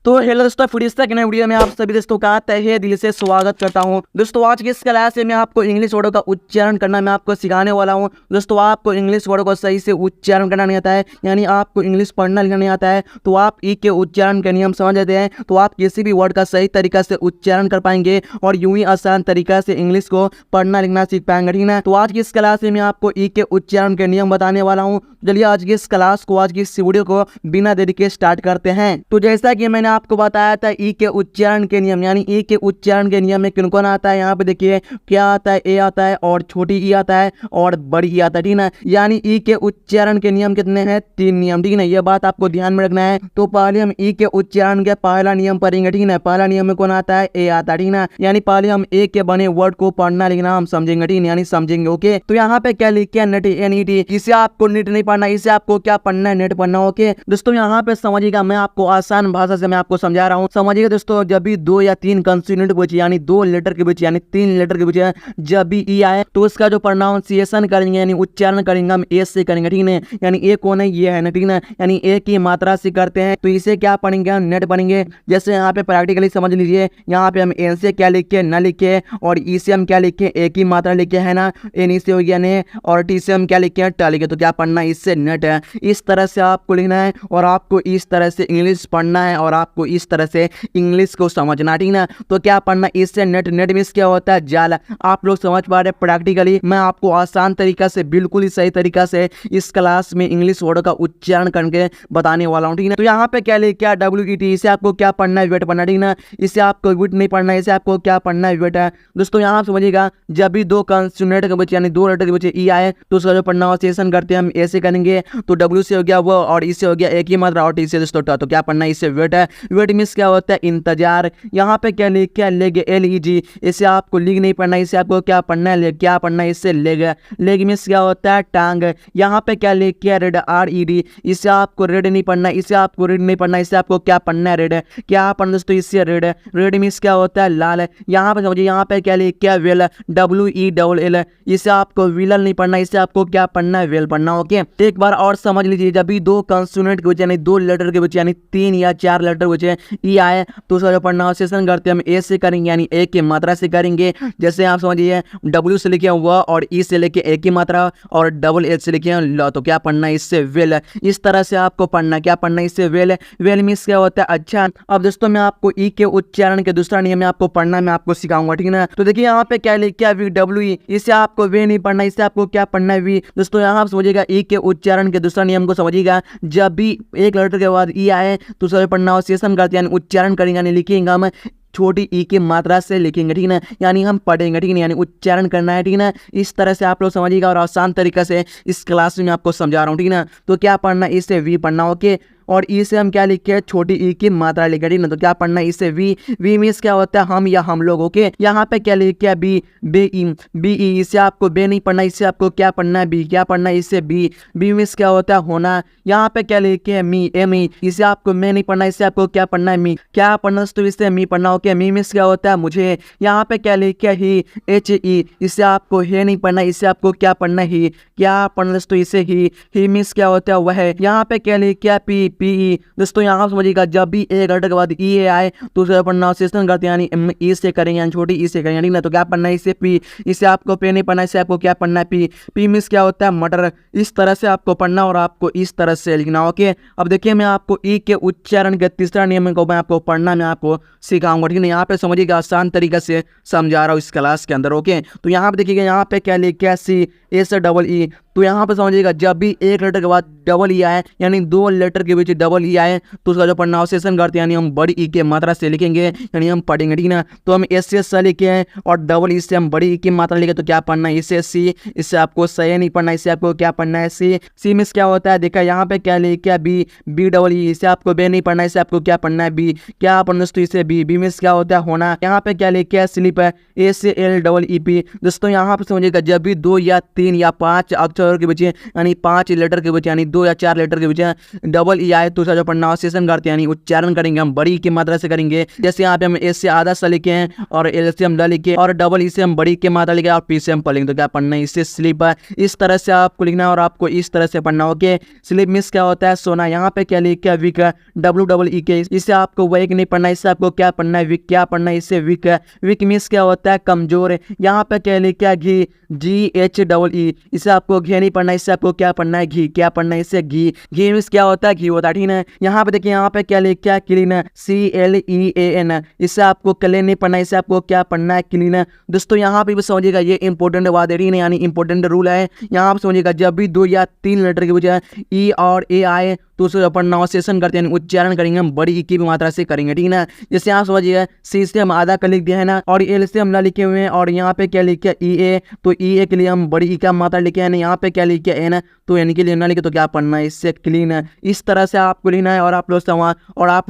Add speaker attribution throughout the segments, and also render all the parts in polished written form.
Speaker 1: तो हेलो दोस्तों, फिर इस तक नए वीडियो में आप सभी दोस्तों का तहे दिल से स्वागत करता हूं। दोस्तों आज की इस क्लास में मैं आपको इंग्लिश वर्डों का उच्चारण करना मैं आपको सिखाने वाला हूं। दोस्तों आपको इंग्लिश वर्डों को सही से उच्चारण करना नहीं आता है, यानी आपको इंग्लिश पढ़ना लिखना नहीं आता है, तो आप ई के उच्चारण के नियम समझ लेते हैं तो आप किसी भी वर्ड का सही तरीका से उच्चारण कर पाएंगे और यूं ही आसान तरीका से इंग्लिश को पढ़ना लिखना सीख पाएंगे, ठीक है। तो आज की इस क्लास में मैं आपको ई के उच्चारण के नियम बताने वाला हूँ। चलिए आज की इस क्लास को, आज की इस वीडियो को बिना देरी के स्टार्ट करते हैं। तो जैसा कि मैंने आपको बताया था ई के उच्चारण के नियम, यानी ई के उच्चारण के नियम में किन कौन आता है। यहाँ पे देखिए क्या आता है, ए आता है और छोटी ई आता है और बड़ी ई आता है, ठीक है। यानी ई के उच्चारण के नियम कितने हैं? 3 नियम, ठीक है। ये बात आपको ध्यान में रखना है। तो पहले हम ई के उच्चारण के पहला नियम पढ़ेंगे, ठीक है। पहला नियम में कौन आता है? ए आता है, ठीक है। यानी पहले हम ए के बने वर्ड को पढ़ना लिखना हम समझेंगे, ठीक है, यानी समझेंगे, ओके। तो यहाँ पे क्या लिखा है? Net, NET। इसे आपको नेट नहीं पढ़ना, इसे आपको क्या पढ़ना है? नेट पढ़ना, ओके। दोस्तों यहाँ पे समझिएगा, मैं आपको आसान भाषा से मैं आपको समझा रहा हूँ, समझिएगा दोस्तों। जब भी 2 या 3 कंसोनेंट बचे, यानी 2 लेटर के बचे, यानी 3 लेटर के बचे, जब भी ई आए तो उसका जो प्रोनाउंसिएशन करेंगे यानी उच्चारण करेंगे हम ए से करेंगे, ठीक है। यानी ए कौन है? ये है ना, ठीक है। यानी ए की मात्रा से करते हैं तो इसे क्या पढ़ेंगे? हम नेट पढ़ेंगे। जैसे यहाँ पे प्रैक्टिकली समझ लीजिए, यहाँ पे हम एन से क्या लिखे? न लिखे, और ई से हम क्या लिखे? ए की मात्रा लिखे, है ना। एन से हो गया ने, और टी से हम क्या लिखे? ट लिखे। तो क्या पढ़ना है? इससे नेट है। इस तरह से आपको लिखना है और आपको इस तरह से इंग्लिश पढ़ना है और आपको इस तरह से इंग्लिश को समझना, ठीक ना। तो क्या पढ़ना? इससे नेट। नेट मींस क्या होता है? जाल। आप लोग समझ पा रहे? प्रैक्टिकली मैं आपको आसान तरीका से, बिल्कुल ही सही तरीका से इस क्लास में इंग्लिश वर्ड का उच्चारण करके बताने वाला हूँ, ठीक है। तो यहाँ पे क्या लिखा? क्या WET। इसे आपको क्या पढ़ना है? वेट पढ़ना, ठीक ना। इसे आपको वेट नहीं पढ़ना, इसे आपको क्या पढ़ना है? वेट है। दोस्तों यहाँ समझिएगा, जब भी 2 कंसोनेंट के बच्चे यानी 2 लेटर के बच्चे ई आए तो उसका जो प्रोनाउंसिएशन करते हैं हम ए से करेंगे। तो W से हो गया वो, और ई से हो गया एक ही मात्रा, और टी से दोस्तों ट। तो क्या पढ़ना है? इससे वेट है। वेट मींस क्या होता है? इंतजार। यहाँ पे क्या लिखा है? Leg, LEG। इसे आपको लीग नहीं पढ़ना, इसे आपको क्या पढ़ना है? क्या पढ़ना है? इससे लेग। लेग मींस क्या होता है? टांग। यहाँ पे क्या लिखा है? Red, RED। इसे आपको रेड नहीं पढ़ना, इसे आपको रेड नहीं पढ़ना, इसे आपको क्या पढ़ना है? रेड। क्या पढ़ना दोस्तों? इससे रेड। रेड मींस क्या होता है? लाल। यहाँ पे समझिए, यहाँ पे क्या लिखा है? Well, WELL। इसे आपको विलन नहीं पढ़ना, इसे आपको क्या पढ़ना है? वेल पढ़ना, ओके। एक बार और समझ लीजिए, जब भी 2 कंसोनेंट के बच्चे यानी 2 लेटर के बच्चे यानी 3 या 4 लेटर बचे ई आए तो उसका जो प्रोनाउंसिएशन करते हैं हम ए से करेंगे, यानी ए की मात्रा से करेंगे। जैसे आप समझिए, W से लिखे व, और ई से लेके ए की मात्रा, और डबल एच से लिखे ल। तो क्या पढ़ना है? इससे वेल। इस तरह से आपको पढ़ना, क्या पढ़ना है? इससे वेल। वेल मींस क्या होता है? अच्छा। अब दोस्तों मैं आपको ई के उच्चारण के दूसरा नियम में आपको पढ़ना मैं आपको सिखाऊंगा, ठीक है ना। तो देखिए यहाँ पे क्या लिखा है? VWE। इसे आपको वे नहीं पढ़ना, इसे आपको क्या पढ़ना है? वी। दोस्तों यहाँ आप समझिएगा, ई के उच्चारण के दूसरा नियम को समझिएगा। जब भी एक लेटर के बाद ई आए तो उसका प्रोनाउंसिएशन करते हैं, उच्चारण करेंगे, यानी लिखेंगे हम छोटी ई की मात्रा से लिखेंगे, ठीक है। यानी हम पढ़ेंगे, ठीक है, यानी उच्चारण करना है, ठीक है। इस तरह से आप लोग समझिएगा और आसान तरीका से इस क्लास में आपको समझा रहा हूँ, ठीक है। तो क्या पढ़ना? इससे वी पढ़ना, ओके। और ई से हम क्या लिखे हैं? छोटी ई की मात्रा लिखे, ठीक है। तो क्या पढ़ना है? इससे वी। वी मींस क्या होता है? हम या हम लोग, ओके। यहाँ पे क्या लिखे है? B, BE। इसे आपको बे नहीं पढ़ना, इसे आपको क्या पढ़ना है? बी। क्या पढ़ना है? इससे बी। बी मींस क्या होता है? होना। यहाँ पे क्या लिखे है? मी, ME। इसे आपको मैं नहीं पढ़ना, इसे आपको क्या पढ़ना है? मी। क्या पढ़ना तो इससे मी पढ़ना, ओके। मी मींस क्या होता है? मुझे। यहाँ पे क्या लिखे है? ही, HE। इसे आपको हे नहीं पढ़ना, इसे आपको क्या पढ़ना है? ही। क्या पढ़ना तो इसे ही मींस क्या होता है? वह। यहाँ पे क्या लिखे है? PE। दोस्तों यहाँ समझिएगा, जब भी एक लेटर के बाद ई आए तो उसका प्रोनाउंसिएशन करते हैं, यानी ई से करेंगे, यानी छोटी ई से करेंगे, ठीक ना। तो क्या पढ़ना है? इसे पी। इसे आपको पे नहीं पढ़ना, इसे आपको क्या पढ़ना है? पी। पी मींस क्या होता है? मटर। इस तरह से आपको पढ़ना और आपको इस तरह से लिखना, ओके। अब देखिए मैं आपको ई के उच्चारण के तीसरा नियम को मैं आपको पढ़ना मैं आपको सिखाऊंगा, ठीक है। यहाँ पे समझिएगा, आसान तरीके से समझा रहा हूँ इस क्लास के अंदर, ओके। तो यहाँ पे देखिएगा, यहाँ पे क्या लिखा है? CSEE। तो यहाँ पे समझिएगा, जब भी एक लेटर के बाद डबल ई आए, यानी 2 लेटर के बीच डबल ई आए तो उसका जो प्रोनाउंसिएशन करते हैं, यानी हम बड़ी ई के मात्रा से लिखेंगे, यानी हम पढ़ेंगे, ठीक ना। तो हम SS से लिखे हैं और डबल ई से हम बड़ी ई की मात्रा लिखे, तो क्या पढ़ना है? इसे सी। इससे आपको सही नहीं पढ़ना, इसे आपको क्या पढ़ना है? सी। सी मींस क्या होता है? देखा यहाँ पे क्या लिखा है? B, BEE। इसे आपको बे नहीं पढ़ना, इसे आपको क्या पढ़ना है? बी। क्या पढ़ना तो इसे बी। बी मींस क्या होता है? होना। यहाँ पे क्या लिखा है? स्लिप है, SLEEP। दोस्तों यहाँ पे समझिएगा, जब भी 2 या 3 या 5 अक्षर वर्ड के बचे यानी 5 लेटर के बचे यानी 2 या 4 लेटर के बचे डबल ई आए तो उसका जो प्रोनाउंसिएशन करते हैं यानी उच्चारण करेंगे हम बड़ी की मात्रा से करेंगे। जैसे यहाँ पे हम एस से आधा सा लिखे हैं और एल से हम ड लिखे और डबल ई से हम बड़ी की मात्रा लिखे और पी से हम पढ़ेंगे तो क्या पढ़ना है इससे स्लीप है। इस तरह से आपको लिखना है और आपको इस तरह से पढ़ना। ओके, स्लीप मीन्स क्या होता है सोना। यहाँ पे क्या लिखा है वीक है डब्ल्यू डबल ई के, इससे आपको वेक नहीं पढ़ना, इससे आपको क्या पढ़ना है वीक। क्या पढ़ना है इससे वीक है। वीक मीन्स क्या होता है कमजोर। यहाँ पे क्या लिखा है घी जी एच डबल ई, इसे आपको घी नहीं पढ़ना, इससे आपको क्या पढ़ना है घी। क्या पढ़ना है इससे घी। घी मीन्स क्या होता है घी होता है, ठीक है। यहाँ पे देखिए यहाँ पे क्या लिखा है क्लीन है CLEAN, इससे आपको क्लीन नहीं पढ़ना, इससे आपको क्या पढ़ना है क्लीन है। दोस्तों यहाँ पे भी समझिएगा ये इंपॉर्टेंट बात है यानी इंपॉर्टेंट रूल है। यहाँ पे समझिएगा जब भी 2 या 3 लेटर के बजाय ई और ए आए तो उसको अपन प्रोनाउंसिएशन करते हैं उच्चारण करेंगे हम बड़ी ई की मात्रा से करेंगे, ठीक है ना। जैसे यहाँ समझिएगा सी से हम आधा का लिख दिया है ना और एल से हम ना लिखे हुए हैं और यहाँ पे क्या लिखे ई ए तो ई ए के लिए हम बड़ी ई का मात्रा लिखे हैं ना। यहाँ पे क्या लिखे एन है तो एन के लिए ना लिखे तो क्या पढ़ना है इससे क्लीन है। इस तरह से आपको लिखना है और आप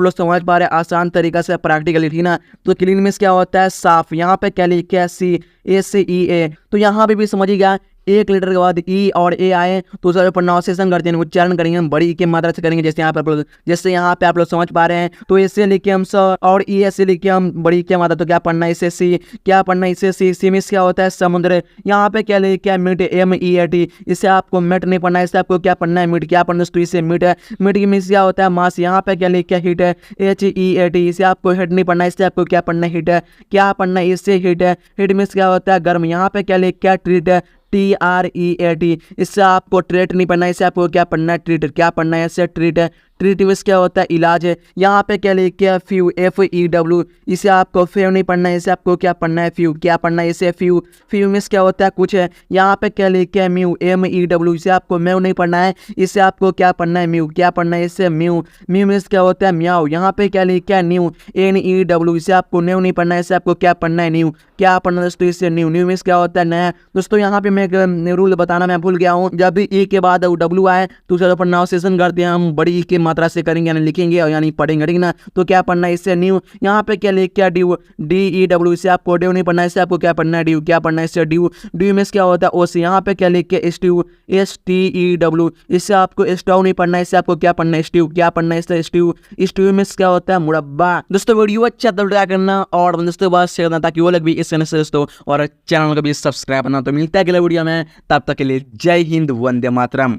Speaker 1: लोग समझ पा रहे आसान तरीका से प्रैक्टिकली, ठीक ना। तो क्लीन मीन्स क्या होता है साफ। यहाँ पे क्या लिखे है CACEA, तो यहाँ पे भी समझिएगा 1 लेटर के बाद ई और ए आए तो उसका प्रोनाउंसिएशन करते हैं उच्चारण करेंगे हम बड़ी ई की मात्रा से करेंगे। जैसे यहाँ पे आप लोग समझ पा रहे हैं तो ऐसे लिखे हम स और ई ऐसे लिखे हम बड़ी की मात्रा तो क्या पढ़ना है इसे सी। क्या पढ़ना है इसे सी मीन्स क्या होता है समुद्र। यहाँ पे क्या लिखे मीट MEAT, इससे आपको मेट नहीं पढ़ना है, इससे आपको क्या पढ़ना है मीट। क्या पढ़ना है तो इसे मीट है। मीट की मीन्स क्या होता है मास। यहाँ पे क्या लिखे हीट है HEAT, इसे आपको हीट नहीं पढ़ना है, इससे आपको क्या पढ़ना है हीट है। क्या पढ़ना है इससे हीट है। हीट मीन्स क्या होता है गर्म। यहाँ पे क्या लिखा है ट्रीट है TREAT, इससे आपको ट्रीट नहीं पढ़ना है, इससे आपको क्या पढ़ना है ट्रीट। क्या पढ़ना है इससे ट्रीट है। ट्रीट मीन्स क्या होता है इलाज है। यहाँ पे क्या लिखा है फ्यू FEW, इसे आपको फेव नहीं पढ़ना है, इसे आपको क्या पढ़ना है फ्यू। क्या पढ़ना है इसे फ्यू। फ्यू मीन्स क्या होता है कुछ है। यहाँ पे क्या लिखा है म्यू MEW, इसे आपको म्यू नहीं पढ़ना है, इसे आपको क्या पढ़ना है म्यू। क्या पढ़ना है इसे म्यू। म्यू मीन्स क्या होता है म्याऊ। यहाँ पे क्या लिखा है न्यू NEW, इसे आपको न्यू नहीं पढ़ना है, इसे आपको क्या पढ़ना है न्यू। क्या पढ़ना है दोस्तों इससे न्यू। न्यू मीन्स क्या होता है नया। दोस्तों यहाँ पे मैं एक रूल बताना मैं भूल गया हूँ, जब भी ई के बाद डब्ल्यू आए तो उसका प्रोनाउंसिएशन करते हैं हम बड़ी ई की मात्रा से करेंगे यानी लिखेंगे और यानी पढ़ेंगे, ठीक ना। तो क्या पढ़ना है इससे न्यू। यहाँ पे क्या लिख क्या DEW, इसे आपको ड्यू नहीं पढ़ना है, इससे आपको क्या पढ़ना है ड्यू। क्या पढ़ना है इससे ड्यू। ड्यू मीन्स क्या होता है ओस। यहाँ पे क्या लिख के STEW, इससे आपको स्टव नहीं पढ़ना है, इससे आपको क्या पढ़ना है स्ट्यू। क्या पढ़ना है इससे स्ट्यू। स्ट्यू मीन्स क्या होता है मुरब्बा। दोस्तों वीडियो अच्छा तो क्या करना और दोस्तों बात शेयर करना ताकि वो लोग भी इस चैनल से दोस्तों और चैनल को भी सब्सक्राइब करना। तो मिलता है अगले वीडियो में, तब तक के लिए जय हिंद वंदे मातरम।